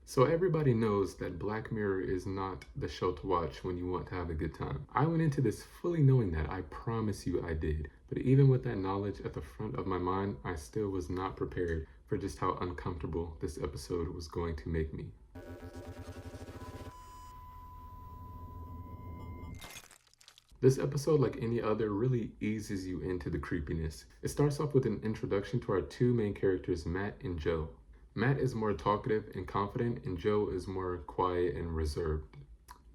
So everybody knows that Black Mirror is not the show to watch when you want to have a good time. I went into this fully knowing that, I promise you I did. But even with that knowledge at the front of my mind, I still was not prepared for just how uncomfortable this episode was going to make me. This episode, like any other, really eases you into the creepiness. It starts off with an introduction to our two main characters, Matt and Joe. Matt is more talkative and confident, and Joe is more quiet and reserved.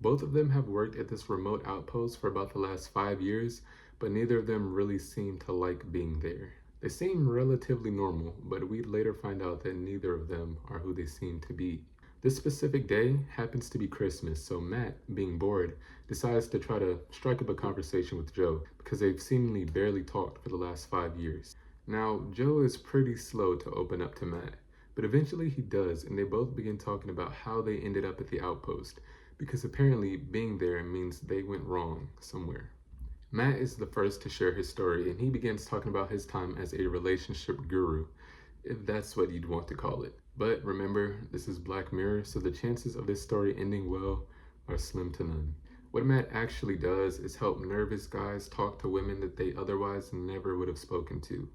Both of them have worked at this remote outpost for about the last 5 years, but neither of them really seem to like being there. They seem relatively normal, but we later find out that neither of them are who they seem to be. This specific day happens to be Christmas, so Matt, being bored, decides to try to strike up a conversation with Joe because they've seemingly barely talked for the last 5 years. Now, Joe is pretty slow to open up to Matt, but eventually he does, and they both begin talking about how they ended up at the outpost because apparently being there means they went wrong somewhere. Matt is the first to share his story, and he begins talking about his time as a relationship guru, if that's what you'd want to call it. But remember, this is Black Mirror, so the chances of this story ending well are slim to none. What Matt actually does is help nervous guys talk to women that they otherwise never would have spoken to.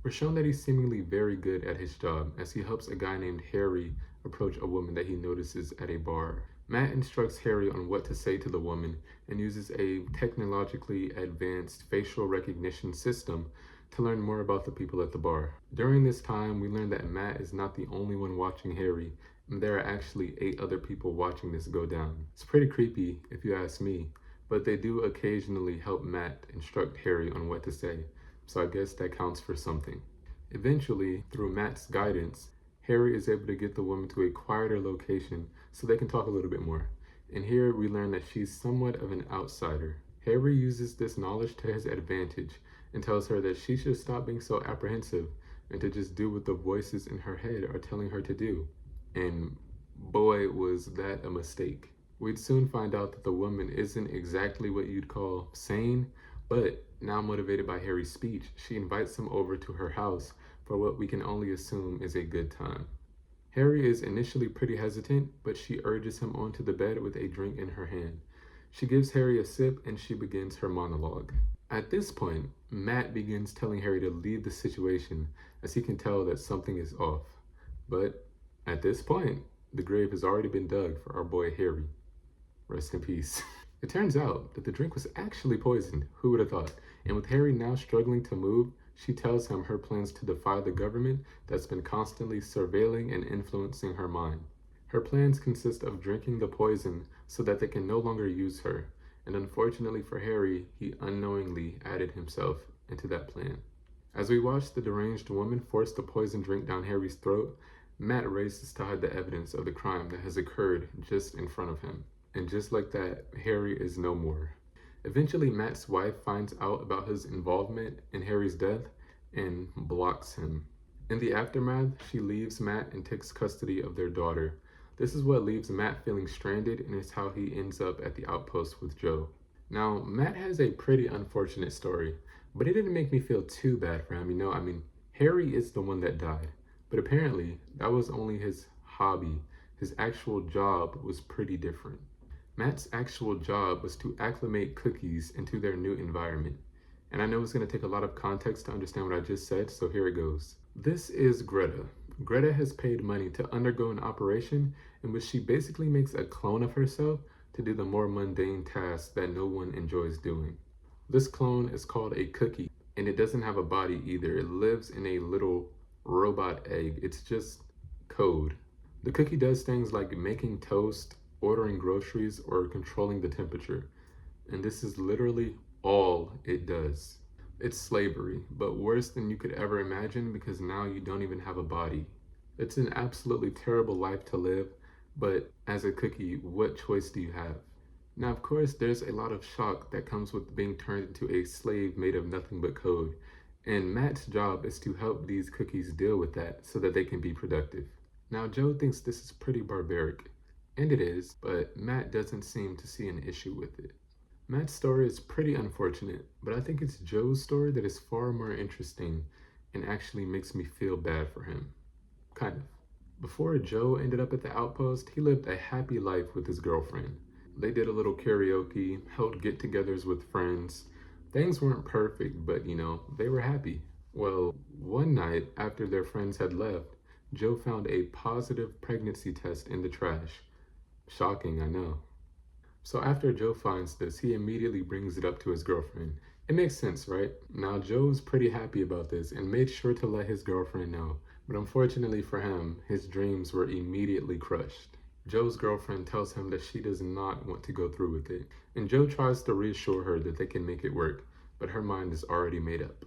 We're shown that he's seemingly very good at his job as he helps a guy named Harry approach a woman that he notices at a bar. Matt instructs Harry on what to say to the woman and uses a technologically advanced facial recognition system to learn more about the people at the bar. During this time, we learn that Matt is not the only one watching Harry, and there are actually 8 other people watching this go down. It's pretty creepy, if you ask me, but they do occasionally help Matt instruct Harry on what to say, so I guess that counts for something. Eventually, through Matt's guidance, Harry is able to get the woman to a quieter location so they can talk a little bit more. And here we learn that she's somewhat of an outsider. Harry uses this knowledge to his advantage and tells her that she should stop being so apprehensive and to just do what the voices in her head are telling her to do. And boy, was that a mistake. We'd soon find out that the woman isn't exactly what you'd call sane, but now motivated by Harry's speech, she invites him over to her house for what we can only assume is a good time. Harry is initially pretty hesitant, but she urges him onto the bed with a drink in her hand. She gives Harry a sip and she begins her monologue. At this point, Matt begins telling Harry to leave the situation as he can tell that something is off. But at this point, the grave has already been dug for our boy Harry. Rest in peace. It turns out that the drink was actually poisoned. Who would have thought? And with Harry now struggling to move, she tells him her plans to defy the government that's been constantly surveilling and influencing her mind. Her plans consist of drinking the poison so that they can no longer use her, and unfortunately for Harry, he unknowingly added himself into that plan. As we watch the deranged woman force the poison drink down Harry's throat, Matt races to hide the evidence of the crime that has occurred just in front of him. And just like that, Harry is no more. Eventually, Matt's wife finds out about his involvement in Harry's death and blocks him. In the aftermath, she leaves Matt and takes custody of their daughter. This is what leaves Matt feeling stranded and is how he ends up at the outpost with Joe. Now, Matt has a pretty unfortunate story, but it didn't make me feel too bad for him. Harry is the one that died, but apparently that was only his hobby. His actual job was pretty different. Matt's actual job was to acclimate cookies into their new environment. And I know it's going to take a lot of context to understand what I just said, so here it goes. This is Greta. Greta has paid money to undergo an operation in which she basically makes a clone of herself to do the more mundane tasks that no one enjoys doing. This clone is called a cookie, and it doesn't have a body either. It lives in a little robot egg. It's just code. The cookie does things like making toast, ordering groceries, or controlling the temperature. And this is literally all it does. It's slavery, but worse than you could ever imagine because now you don't even have a body. It's an absolutely terrible life to live, but as a cookie, what choice do you have? Now, of course, there's a lot of shock that comes with being turned into a slave made of nothing but code. And Matt's job is to help these cookies deal with that so that they can be productive. Now, Joe thinks this is pretty barbaric. And it is, but Matt doesn't seem to see an issue with it. Matt's story is pretty unfortunate, but I think it's Joe's story that is far more interesting and actually makes me feel bad for him. Kind of. Before Joe ended up at the outpost, he lived a happy life with his girlfriend. They did a little karaoke, held get togethers with friends. Things weren't perfect, but they were happy. Well, one night after their friends had left, Joe found a positive pregnancy test in the trash. Shocking, I know. So after Joe finds this, he immediately brings it up to his girlfriend. It makes sense, right? Now, Joe's pretty happy about this and made sure to let his girlfriend know. But unfortunately for him, his dreams were immediately crushed. Joe's girlfriend tells him that she does not want to go through with it, and Joe tries to reassure her that they can make it work, but her mind is already made up.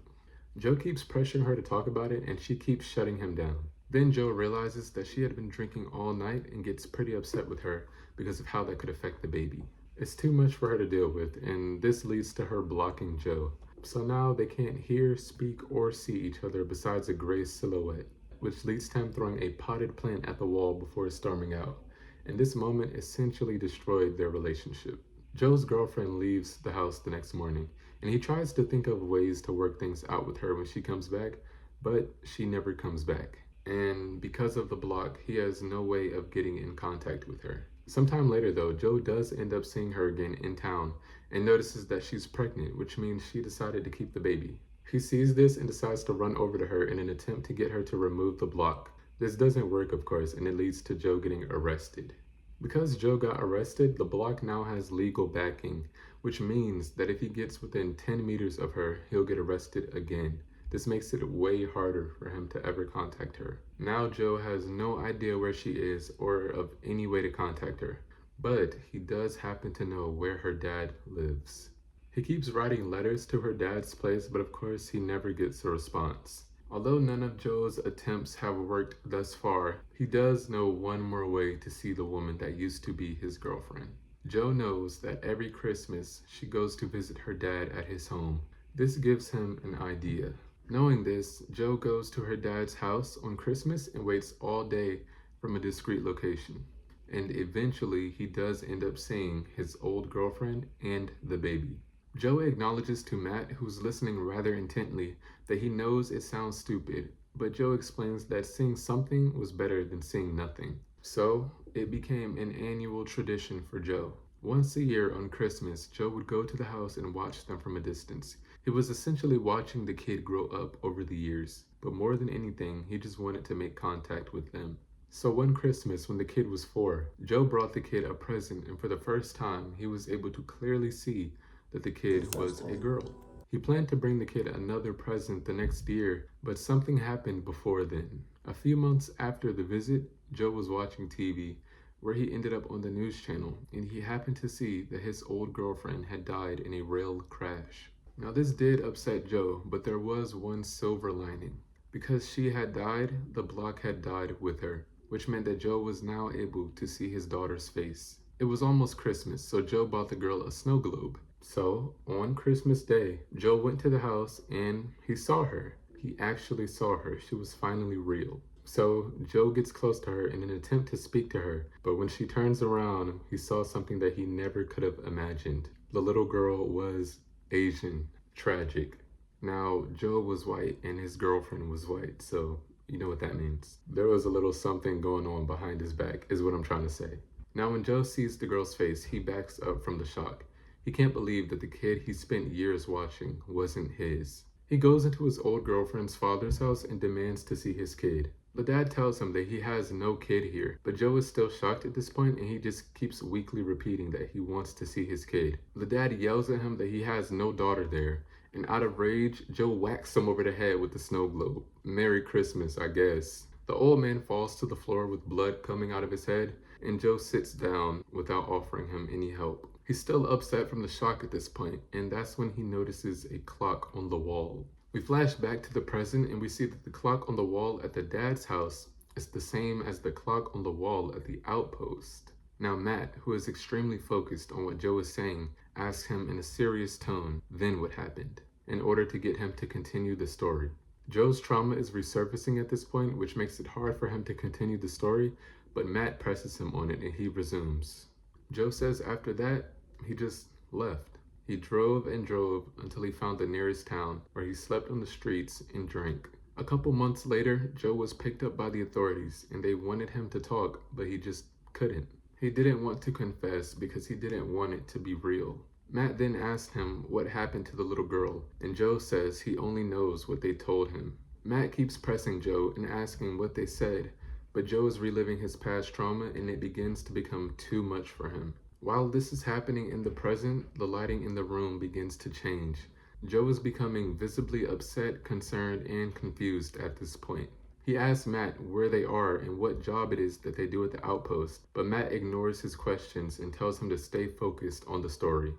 Joe keeps pressuring her to talk about it, and she keeps shutting him down. Then Joe realizes that she had been drinking all night and gets pretty upset with her because of how that could affect the baby. It's too much for her to deal with, and this leads to her blocking Joe. So now they can't hear, speak, or see each other besides a gray silhouette, which leads to him throwing a potted plant at the wall before storming out. And this moment essentially destroyed their relationship. Joe's girlfriend leaves the house the next morning, and he tries to think of ways to work things out with her when she comes back, but she never comes back. And because of the block, he has no way of getting in contact with her. Sometime later, though, Joe does end up seeing her again in town and notices that she's pregnant, which means she decided to keep the baby. He sees this and decides to run over to her in an attempt to get her to remove the block. This doesn't work, of course, and it leads to Joe getting arrested. Because Joe got arrested, the block now has legal backing, which means that if he gets within 10 meters of her, he'll get arrested again. This makes it way harder for him to ever contact her. Now Joe has no idea where she is or of any way to contact her, but he does happen to know where her dad lives. He keeps writing letters to her dad's place, but of course he never gets a response. Although none of Joe's attempts have worked thus far, he does know one more way to see the woman that used to be his girlfriend. Joe knows that every Christmas she goes to visit her dad at his home. This gives him an idea. Knowing this, Joe goes to her dad's house on Christmas and waits all day from a discreet location. And eventually, he does end up seeing his old girlfriend and the baby. Joe acknowledges to Matt, who's listening rather intently, that he knows it sounds stupid, but Joe explains that seeing something was better than seeing nothing. So, it became an annual tradition for Joe. Once a year on Christmas, Joe would go to the house and watch them from a distance. He was essentially watching the kid grow up over the years, but more than anything, he just wanted to make contact with them. So one Christmas, when the kid was 4, Joe brought the kid a present, and for the first time, he was able to clearly see that the kid was a girl. He planned to bring the kid another present the next year, but something happened before then. A few months after the visit, Joe was watching TV, where he ended up on the news channel, and he happened to see that his old girlfriend had died in a rail crash. Now this did upset Joe, but there was one silver lining. Because she had died, the block had died with her, which meant that Joe was now able to see his daughter's face. It was almost Christmas, so Joe bought the girl a snow globe. So, on Christmas Day, Joe went to the house and he saw her. He actually saw her. She was finally real. So, Joe gets close to her in an attempt to speak to her, but when she turns around, he saw something that he never could have imagined. The little girl was Asian. Tragic. Now, Joe was white and his girlfriend was white, so you know what that means. There was a little something going on behind his back, is what I'm trying to say. Now, when Joe sees the girl's face, he backs up from the shock. He can't believe that the kid he spent years watching wasn't his. He goes into his old girlfriend's father's house and demands to see his kid. The dad tells him that he has no kid here, but Joe is still shocked at this point and he just keeps weakly repeating that he wants to see his kid. The dad yells at him that he has no daughter there, and out of rage, Joe whacks him over the head with the snow globe. Merry Christmas, I guess. The old man falls to the floor with blood coming out of his head, and Joe sits down without offering him any help. He's still upset from the shock at this point, and that's when he notices a clock on the wall. We flash back to the present and we see that the clock on the wall at the dad's house is the same as the clock on the wall at the outpost. Now Matt, who is extremely focused on what Joe is saying, asks him in a serious tone, then what happened, in order to get him to continue the story. Joe's trauma is resurfacing at this point, which makes it hard for him to continue the story, but Matt presses him on it and he resumes. Joe says after that, he just left. He drove and drove until he found the nearest town, where he slept on the streets and drank. A couple months later, Joe was picked up by the authorities and they wanted him to talk, but he just couldn't. He didn't want to confess because he didn't want it to be real. Matt then asked him what happened to the little girl, and Joe says he only knows what they told him. Matt keeps pressing Joe and asking what they said, but Joe is reliving his past trauma and it begins to become too much for him. While this is happening in the present, the lighting in the room begins to change. Joe is becoming visibly upset, concerned, and confused at this point. He asks Matt where they are and what job it is that they do at the outpost, but Matt ignores his questions and tells him to stay focused on the story.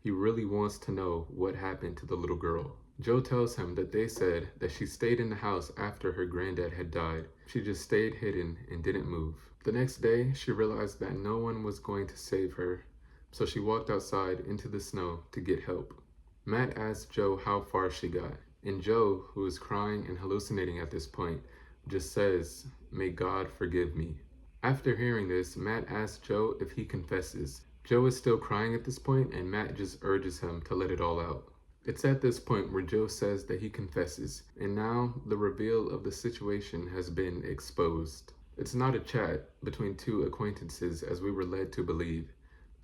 He really wants to know what happened to the little girl. Joe tells him that they said that she stayed in the house after her granddad had died. She just stayed hidden and didn't move. The next day, she realized that no one was going to save her, so she walked outside into the snow to get help. Matt asked Joe how far she got, and Joe, who is crying and hallucinating at this point, just says, "May God forgive me." After hearing this, Matt asks Joe if he confesses. Joe is still crying at this point, and Matt just urges him to let it all out. It's at this point where Joe says that he confesses, and now the reveal of the situation has been exposed. It's not a chat between two acquaintances as we were led to believe.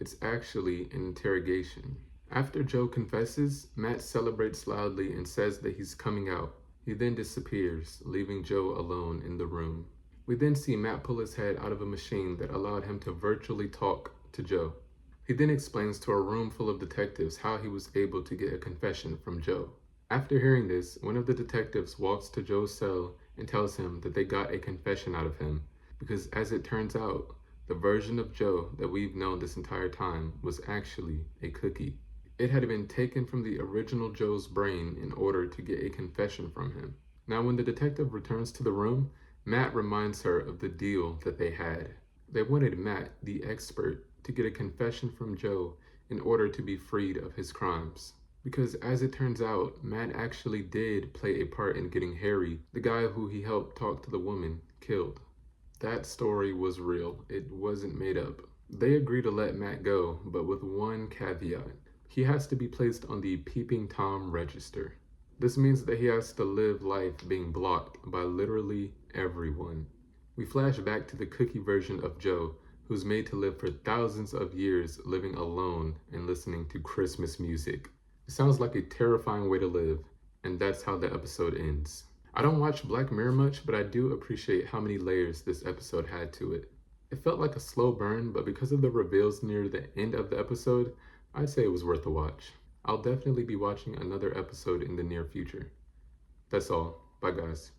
It's actually an interrogation. After Joe confesses, Matt celebrates loudly and says that he's coming out. He then disappears, leaving Joe alone in the room. We then see Matt pull his head out of a machine that allowed him to virtually talk to Joe. He then explains to a room full of detectives how he was able to get a confession from Joe. After hearing this, one of the detectives walks to Joe's cell and tells him that they got a confession out of him, because as it turns out, the version of Joe that we've known this entire time was actually a cookie. It had been taken from the original Joe's brain in order to get a confession from him. Now when the detective returns to the room, Matt reminds her of the deal that they had. They wanted Matt, the expert, to get a confession from Joe in order to be freed of his crimes. Because as it turns out, Matt actually did play a part in getting Harry, the guy who he helped talk to the woman, killed. That story was real. It wasn't made up. They agree to let Matt go, but with one caveat. He has to be placed on the Peeping Tom register. This means that he has to live life being blocked by literally everyone. We flash back to the cookie version of Joe, who's made to live for thousands of years living alone and listening to Christmas music. It sounds like a terrifying way to live, and that's how the episode ends. I don't watch Black Mirror much, but I do appreciate how many layers this episode had to it. It felt like a slow burn, but because of the reveals near the end of the episode, I'd say it was worth a watch. I'll definitely be watching another episode in the near future. That's all. Bye guys.